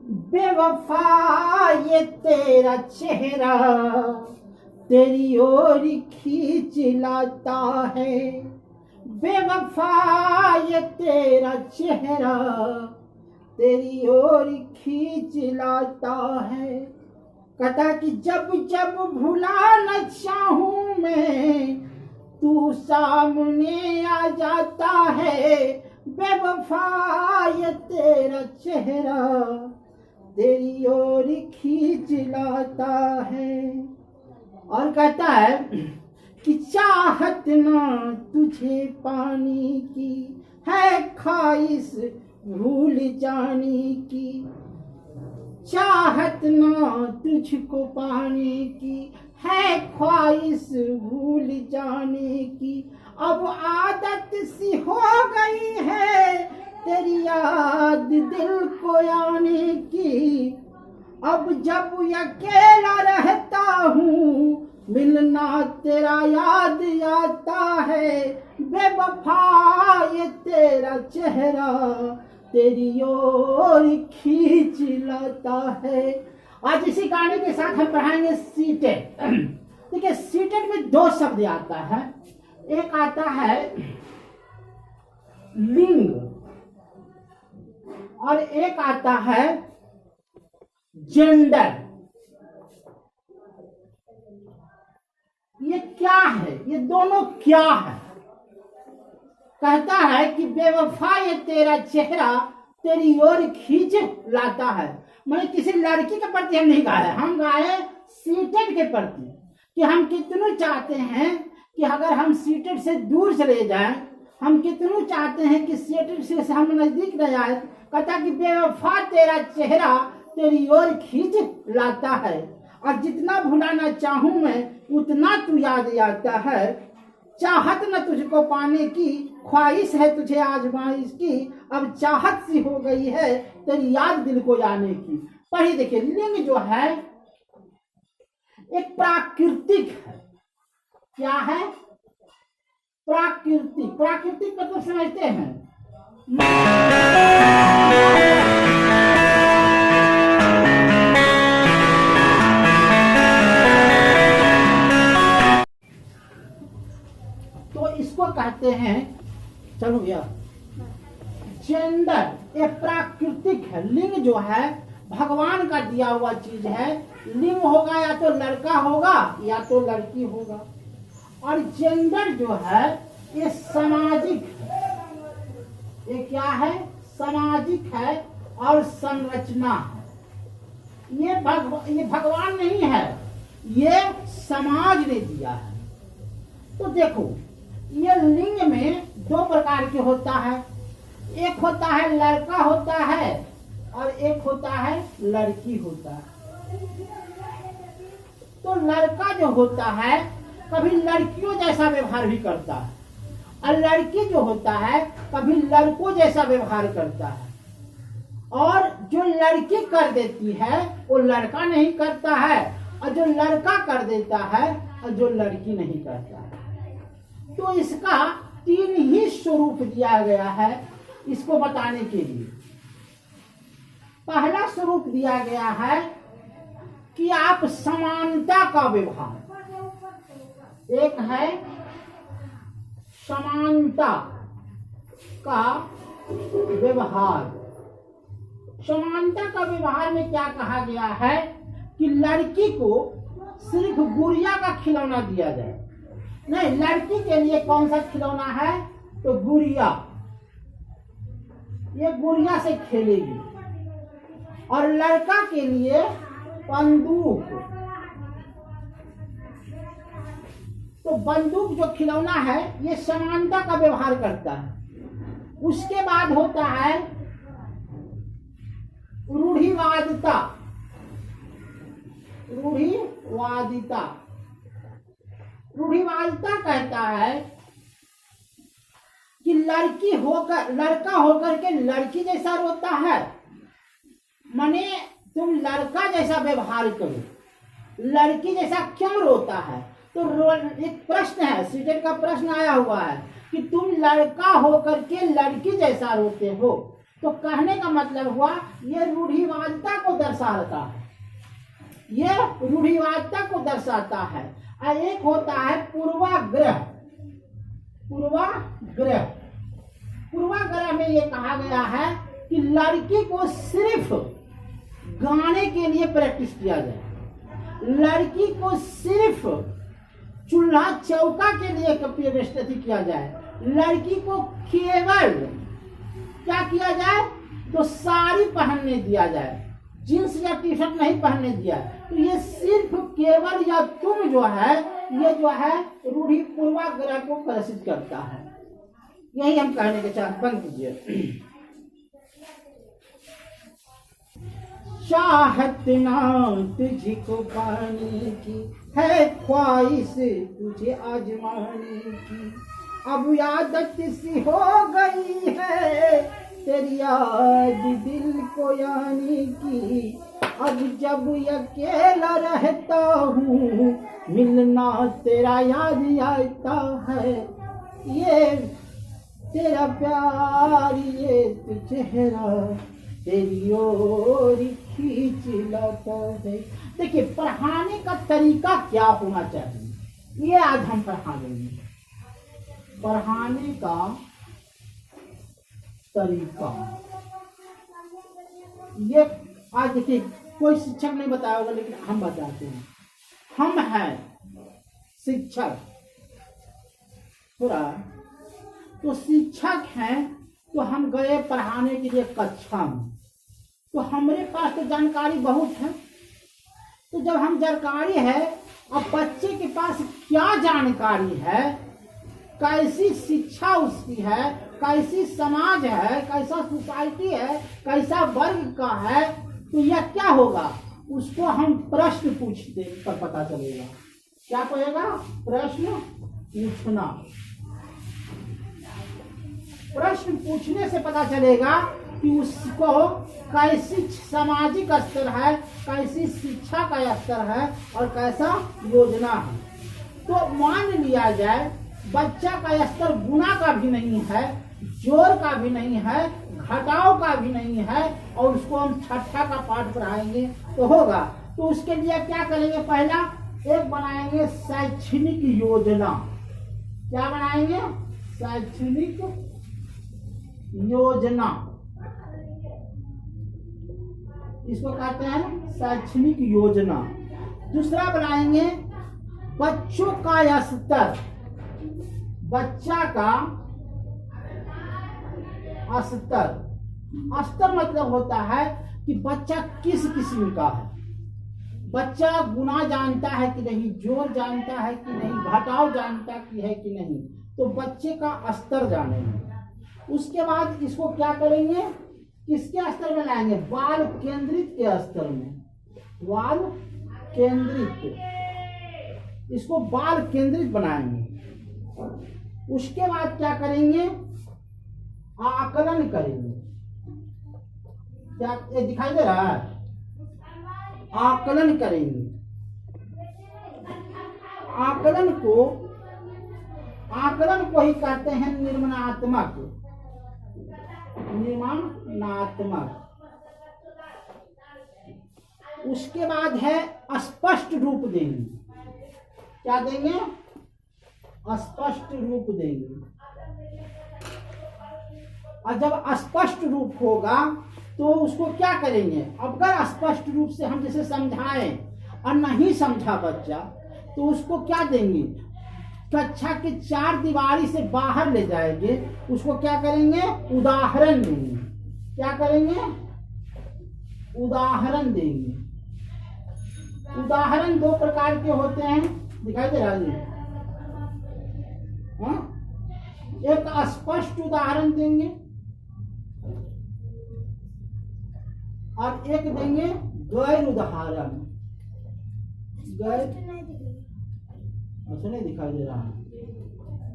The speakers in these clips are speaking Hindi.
बेवफा ये तेरा चेहरा तेरी ओर खींच लाता है। बेवफा ये तेरा चेहरा तेरी ओर खींच लाता है। कहता कि जब जब भुला न चाहूं मैं तू सामने आ जाता है। बेवफा ये तेरा चेहरा तेरी ओर खींच लाता है। और कहता है कि चाहत ना तुझे पाने की है ख्वाहिश भूल जाने की। चाहत ना तुझको पाने की है ख्वाहिश भूल जाने की। अब आदत सी हो गई है तेरी याद दिल को आने की। अब जब अकेला रहता हूँ मिलना तेरा याद आता है। बेवफा ये तेरा चेहरा तेरी ओर खींच लाता है। आज इसी गाने के साथ हम पढ़ाएंगे सीटेट। देखिए सीटेट में दो शब्द आता है। एक आता है लिंग और एक आता है जेंडर। ये क्या है? ये दोनों क्या है? कहता है कि बेवफा ये तेरा चेहरा तेरी ओर खींच लाता है। मैंने किसी लड़की के प्रति हम नहीं गाए, हम गाए सीटेट के प्रति कि हम कितनों चाहते हैं कि अगर हम सीटेट से दूर चले जाएं, हम कितनों चाहते हैं कि सीटेट से हम नजदीक न आए। कहता कि बेवफा तेरा चेहरा तेरी ओर खींच लाता है और जितना भुलाना चाहूं मैं उतना तू याद आता है। चाहत न तुझको पाने की ख्वाहिश है तुझे आजमाइश की। अब चाहत सी हो गई है तेरी याद दिल को आने की। पढ़िए देखिए लिंग जो है एक प्राकृतिक है। क्या है? प्राकृतिक। प्राकृतिक मतलब समझते हैं तो इसको कहते हैं, चलो भैया, जेंडर। ये प्राकृतिक है। लिंग जो है भगवान का दिया हुआ चीज है। लिंग होगा या तो लड़का होगा या तो लड़की होगा। और जेंडर जो है ये सामाजिक है। ये क्या है? सामाजिक है और संरचना है। ये भगवान नहीं है, ये समाज ने दिया है। तो देखो ये लिंग में दो प्रकार के होता है। एक होता है लड़का होता है और एक होता है लड़की होता है। तो लड़का जो होता है कभी लड़कियों जैसा व्यवहार भी करता है और लड़की जो होता है कभी लड़कों जैसा व्यवहार करता है। और जो लड़की कर देती है वो लड़का नहीं करता है और जो लड़का कर देता है और जो लड़की नहीं करता है। तो इसका तीन ही स्वरूप दिया गया है इसको बताने के लिए। पहला स्वरूप दिया गया है कि आप समानता का व्यवहार। एक है समानता का व्यवहार। समानता का व्यवहार में क्या कहा गया है कि लड़की को सिर्फ गुड़िया का खिलौना दिया जाए। नहीं, लड़की के लिए कौन सा खिलौना है? तो गुड़िया। ये गुड़िया से खेलेगी। और लड़का के लिए बंदूक। तो बंदूक जो खिलौना है ये समानता का व्यवहार करता है। उसके बाद होता है रूढ़िवादिता। रूढ़िवादिता कहता है कि लड़का होकर के लड़की जैसा रोता है। माने तुम लड़का जैसा व्यवहार करो, लड़की जैसा क्यों रोता है? तो एक प्रश्न है, सीटेट का प्रश्न आया हुआ है कि तुम लड़का होकर के लड़की जैसा रोते हो, तो कहने का मतलब हुआ ये रूढ़िवादिता को दर्शाता है, ये रूढ़िवादिता को दर्शाता है। और एक होता है पूर्वाग्रह। पूर्वाग्रह, पूर्वाग्रह में ये कहा गया है कि लड़की को सिर्फ गाने के लिए प्रैक्टिस किया जाए, लड़की को सिर्फ चूल्हा चौका के लिए प्रस्तुति किया जाए, लड़की को केवल क्या किया जाए तो साड़ी पहनने दिया जाए, जींस या टी शर्ट नहीं पहनने दिया। तो ये सिर्फ केवल या तुम जो है ये जो है रूढ़ि पूर्वाग्रह को प्रदर्शित करता है। यही हम कहने के चाहते। बंद कीजिए। चाहत ना तुझको पाने की है, ख्वाहिश तुझे आजमाने की, अब आदत सी हो गई है तेरी याद दिल को आने की। अब जब अकेला रहता हूँ मिलना तेरा याद आता है, ये तेरा प्यार ये चेहरा तेरी ओर खींच लाता है। देखिए पढ़ाने का तरीका क्या होना चाहिए, ये आज हम पढ़ा देंगे। पढ़ाने का तरीका ये आज देखिए कोई शिक्षक नहीं बताया होगा, लेकिन हम बताते हैं। हम हैं शिक्षक, पूरा तो शिक्षक हैं, तो हम गए पढ़ाने के लिए कक्षा में, तो हमारे पास तो जानकारी बहुत है। तो जब हम जानकारी है, अब बच्चे के पास क्या जानकारी है, कैसी शिक्षा उसकी है, कैसी समाज है, कैसा सोसाइटी है, कैसा वर्ग का है, तो यह क्या होगा उसको हम प्रश्न पूछते पर पता चलेगा। क्या कहेगा? प्रश्न पूछना। प्रश्न पूछने से पता चलेगा कि उसको कैसी सामाजिक स्तर है, कैसी शिक्षा का स्तर है और कैसा योजना है। तो मान लिया जाए बच्चा का स्तर गुना का भी नहीं है, जोर का भी नहीं है, घटाव का भी नहीं है, और उसको हम छठा का पाठ पढ़ाएंगे तो होगा। तो उसके लिए क्या करेंगे? पहला एक बनाएंगे शैक्षणिक योजना। क्या बनाएंगे? शैक्षणिक योजना, इसको कहते हैं शैक्षणिक योजना। दूसरा बनाएंगे बच्चों का स्तर। बच्चा का स्तर, स्तर मतलब होता है कि बच्चा किस किस्म का है। बच्चा गुना जानता है कि नहीं, जोर जानता है कि नहीं, घटाव जानता है कि नहीं, तो बच्चे का स्तर जानेंगे। उसके बाद इसको क्या करेंगे? किसके स्तर में लाएंगे? बाल केंद्रित के स्तर में। बाल केंद्रित, इसको बाल केंद्रित बनाएंगे। उसके बाद क्या करेंगे? आकलन करेंगे। क्या ये दिखाई दे रहा है? आकलन करेंगे। आकलन को ही कहते हैं निर्माणात्मक। उसके बाद है स्पष्ट रूप देंगे। क्या देंगे? स्पष्ट रूप देंगे। और जब स्पष्ट रूप होगा तो उसको क्या करेंगे? अगर स्पष्ट रूप से हम जैसे समझाएं और नहीं समझा बच्चा, तो उसको क्या देंगे? कक्षा के चार दीवारी से बाहर ले जाएंगे। उसको क्या करेंगे? उदाहरण देंगे। क्या करेंगे? उदाहरण देंगे। उदाहरण दो प्रकार के होते हैं, दिखाई दे रहा है? एक स्पष्ट उदाहरण देंगे और एक देंगे गैर उदाहरण। गैर, अच्छा नहीं दिखाई दे रहा,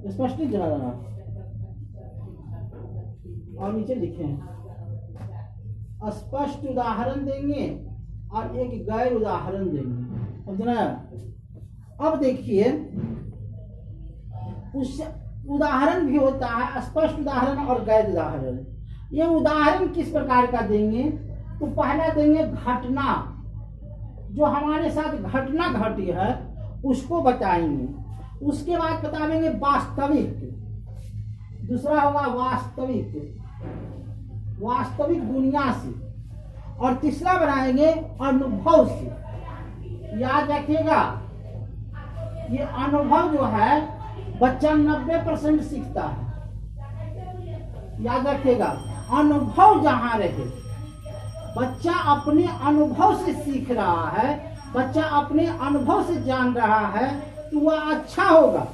स्पष्ट नहीं दिखा रहा। और नीचे लिखे स्पष्ट उदाहरण देंगे और एक गैर उदाहरण देंगे। समझना? अब देखिए उस उदाहरण भी होता है, स्पष्ट उदाहरण और गैर उदाहरण। ये उदाहरण किस प्रकार का देंगे? तो पहला देंगे घटना, जो हमारे साथ घटना घटी है उसको बताएंगे। उसके बाद बताएंगे वास्तविक, दूसरा होगा वास्तविक, वास्तविक दुनिया से, और तीसरा बनाएंगे अनुभव से। याद रखिएगा, ये अनुभव जो है बच्चा 90% सीखता है। याद रखिएगा, अनुभव जहां रहे, बच्चा अपने अनुभव से सीख रहा है, बच्चा अपने अनुभव से जान रहा है, तो वह अच्छा होगा।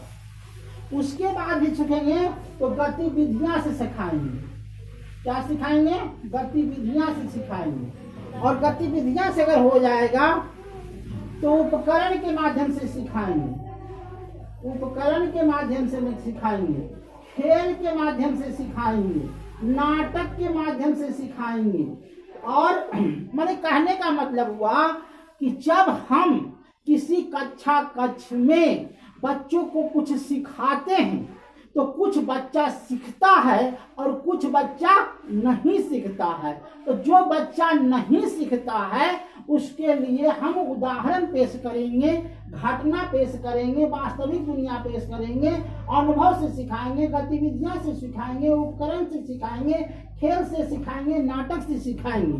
उसके बाद भी सीखेंगे तो गतिविधियां से सिखाएंगे। क्या सिखाएंगे? गतिविधियां से सिखाएंगे। और गतिविधियां से अगर हो जाएगा तो उपकरण के माध्यम से सिखाएंगे, उपकरण के माध्यम से सिखाएंगे, खेल के माध्यम से सिखाएंगे, नाटक के माध्यम से सिखाएंगे। और मैंने कहने का मतलब हुआ कि जब हम किसी कक्ष में बच्चों को कुछ सिखाते हैं तो कुछ बच्चा सीखता है और कुछ बच्चा नहीं सीखता है। तो जो बच्चा नहीं सीखता है उसके लिए हम उदाहरण पेश करेंगे, घटना पेश करेंगे, वास्तविक दुनिया पेश करेंगे, अनुभव से सिखाएंगे, गतिविधियां से सिखाएंगे, उपकरण से सिखाएंगे, खेल से सिखाएंगे, नाटक से सिखाएंगे।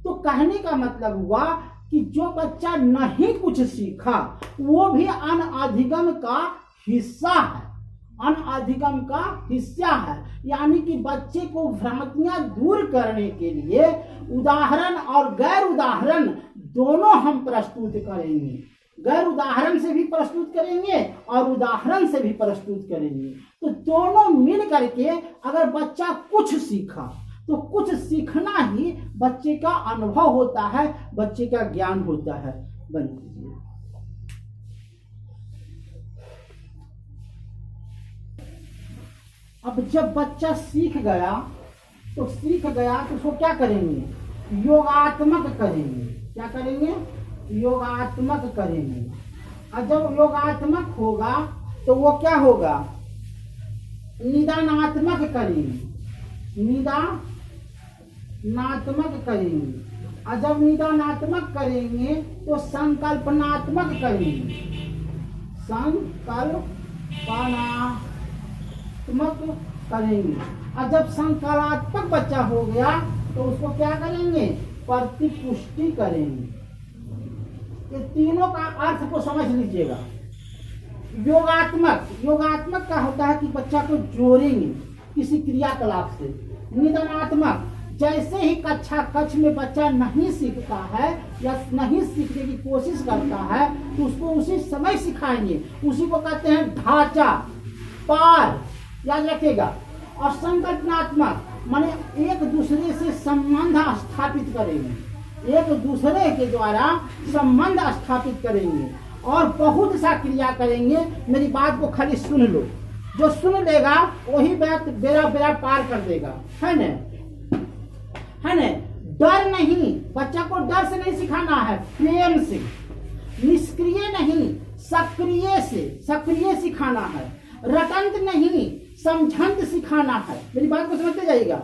तो कहने का मतलब हुआ कि जो बच्चा नहीं कुछ सीखा वो भी अनधिगम का हिस्सा है, अनधिगम का हिस्सा है। यानी कि बच्चे को भ्रांतियां दूर करने के लिए उदाहरण और गैर उदाहरण दोनों हम प्रस्तुत करेंगे। गैर उदाहरण से भी प्रस्तुत करेंगे और उदाहरण से भी प्रस्तुत करेंगे। तो दोनों मिल करके अगर बच्चा कुछ सीखा तो कुछ सीखना ही बच्चे का अनुभव होता है, बच्चे का ज्ञान होता है। बंद कीजिए। अब जब बच्चा सीख गया तो उसको क्या करेंगे? योगात्मक करेंगे। क्या करेंगे? योगात्मक करेंगे। और जब योगात्मक होगा तो वो क्या होगा? निदानात्मक करेंगे, निदानात्मक करेंगे। और जब निदानात्मक करेंगे तो संकल्पनात्मक करेंगे, संकल्पनात्मक करेंगे। और जब संकल्पात्मक बच्चा हो गया तो उसको क्या करेंगे? प्रतिपुष्टि करेंगे। ये तीनों का अर्थ को समझ लीजिएगा। योगात्मक का होता है कि बच्चा को जोड़ेंगे किसी क्रियाकलाप से। निदानात्मक, जैसे ही कक्ष में बच्चा नहीं सीखता है या नहीं सीखने की कोशिश करता है तो उसको उसी समय सिखाएंगे। उसी को कहते हैं ढांचा, पार। याद रखिएगा। और संकल्पनात्मक माने एक दूसरे से संबंध स्थापित करेंगे, एक दूसरे के द्वारा संबंध स्थापित करेंगे और बहुत सा क्रिया करेंगे। मेरी बात को खाली सुन लो, जो सुन लेगा वही बात बेड़ा पार कर देगा। है न? डर नहीं, बच्चा को डर से नहीं सिखाना है, प्रेम से। निष्क्रिय नहीं, सक्रिय सिखाना है। रटंत नहीं, समझंत सिखाना है। मेरी बात को समझते जाइएगा।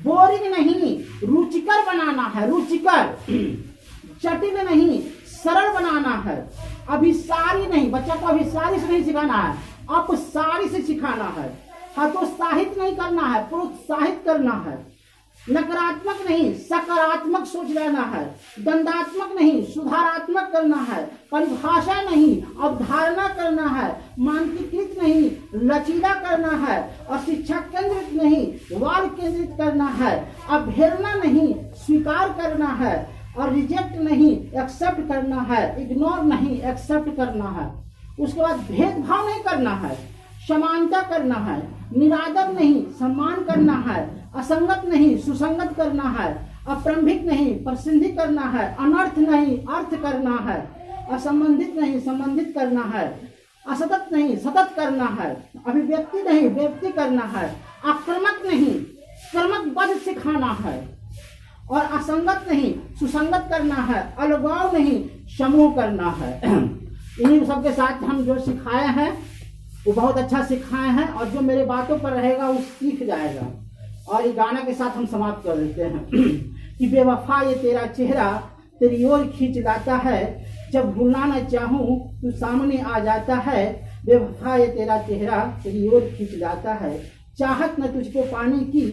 बोरिंग नहीं, रुचिकर बनाना है, रुचिकर। जटिल नहीं, सरल बनाना है। अभिसारी नहीं, बच्चा को अभिसारी से नहीं सिखाना है, अपसारी से सिखाना है। हतोत्साहित नहीं करना है, प्रोत्साहित करना है। नकारात्मक नहीं, सकारात्मक सोच लेना है। दंडात्मक नहीं, सुधारात्मक करना है। परिभाषा नहीं, अवधारणा करना है। मानकीकृत नहीं, लचीला करना है। और शिक्षा केंद्रित नहीं, वाल केंद्रित करना है। अवहेलना नहीं, स्वीकार करना है। और रिजेक्ट नहीं, एक्सेप्ट करना है। इग्नोर नहीं, एक्सेप्ट करना है। उसके बाद भेदभाव नहीं करना है, समानता करना है। निरादर नहीं, सम्मान करना है। असंगत नहीं, सुसंगत करना है। अप्रारंभिक नहीं, प्रसिद्धि करना है। अनर्थ नहीं, अर्थ करना है। असंबंधित नहीं, संबंधित करना है। असतत नहीं, सतत करना है। अभिव्यक्ति नहीं, व्यक्ति करना है। आक्रामक नहीं, क्रमबद्ध सिखाना है। और असंगत नहीं, सुसंगत करना है। अलगाव नहीं, समूह करना है। इन्हीं सबके साथ हम जो सिखाए हैं वो बहुत अच्छा सिखाए हैं। और जो मेरे बातों पर रहेगा वो सीख जाएगा। और ये गाना के साथ हम समाप्त कर देते हैं कि बेवफा ये तेरा चेहरा तेरी ओर खींच लाता है, जब भूलना न चाहूं तू सामने आ जाता है। बेवफा ये तेरा चेहरा तेरी ओर खींच लाता है, चाहत न तुझको पाने की